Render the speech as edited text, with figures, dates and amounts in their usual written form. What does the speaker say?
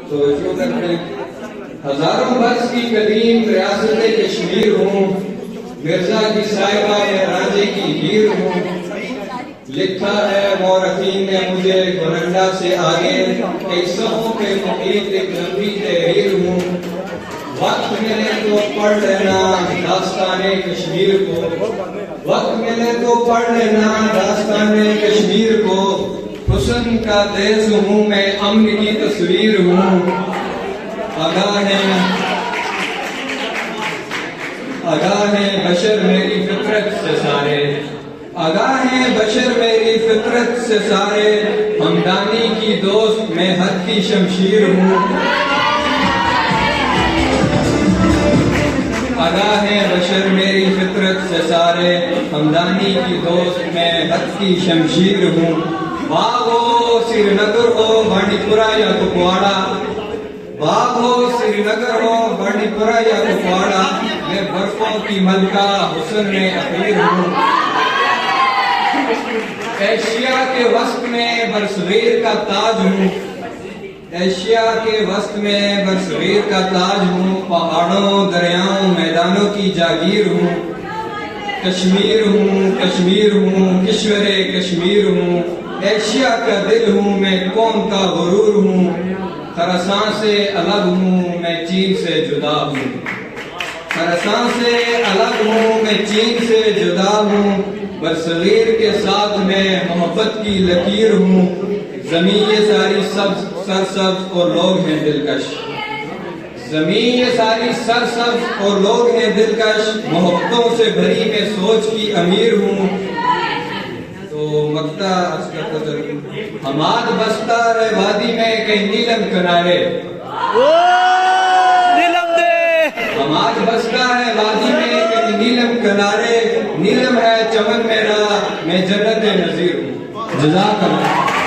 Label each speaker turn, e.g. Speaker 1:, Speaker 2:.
Speaker 1: तो हजारों वर्ष की कदीम रियासत कश्मीर हूँ, मिर्जा की साहिबा में राजे की हीर हूँ। लिखा है मौरखीन ने मुझे गोरंडा से आगे, कई सौ के मुहीत एक लंबी तहरीर हूँ। वक्त मिले तो पढ़ लेना दास्ताने कश्मीर को, वक्त मिले तो पढ़ लेना दास्ताने कश्मीर को। हुस्न का देश हूँ मैं, अम्न की तस्वीर हूँ। आगाह है बशर मेरी फितरत से सारे, आगाह है बशर मेरी फितरत से सारे। हमदानी की दोस्त मैं हद की शमशीर हूँ। आगाह है बशर मेरी फितरत से सारे, हमदानी की दोस्त मैं हद की शमशीर हूँ। बाग हो श्रीनगर हो बांडीपुरा या कुपवाड़ा, बाग हो श्रीनगर हो बांडीपुरा या कुपवाड़ा, मैं बर्फों की मलका हुस्न में अखीर हूँ। एशिया के वस्त में बरसगीर का ताज हूँ, एशिया के वस्त में बरसगीर का ताज हूँ। पहाड़ों दरियाओं मैदानों की जागीर हूँ। कश्मीर हूँ, कश्मीर हूँ, किश्वरे कश्मीर हूँ। एशिया का दिल हूँ मैं, कौम का गुरूर हूँ। खरासान से अलग हूँ मैं, चीन से जुदा हूँ। खरासान से अलग हूँ मैं, चीन से जुदा हूँ। बरसगीर के साथ मैं मोहब्बत की लकीर हूँ। ज़मीन ये सारी सब्ज सरसब्ज और लोग हैं दिलकश, ज़मीन ये सारी सरसब्ज और लोग हैं दिलकश। मोहब्बतों से भरी मैं सोच की अमीर हूँ। तो मक्ता हमाद बसता है वादी में कहीं नीलम किनारे,
Speaker 2: नीलम दे
Speaker 1: हमाद बसता है वादी में कहीं नीलम किनारे। नीलम है चमन मेरा, मैं जन्नत नज़ीर हूँ। जज़ाकल्लाह।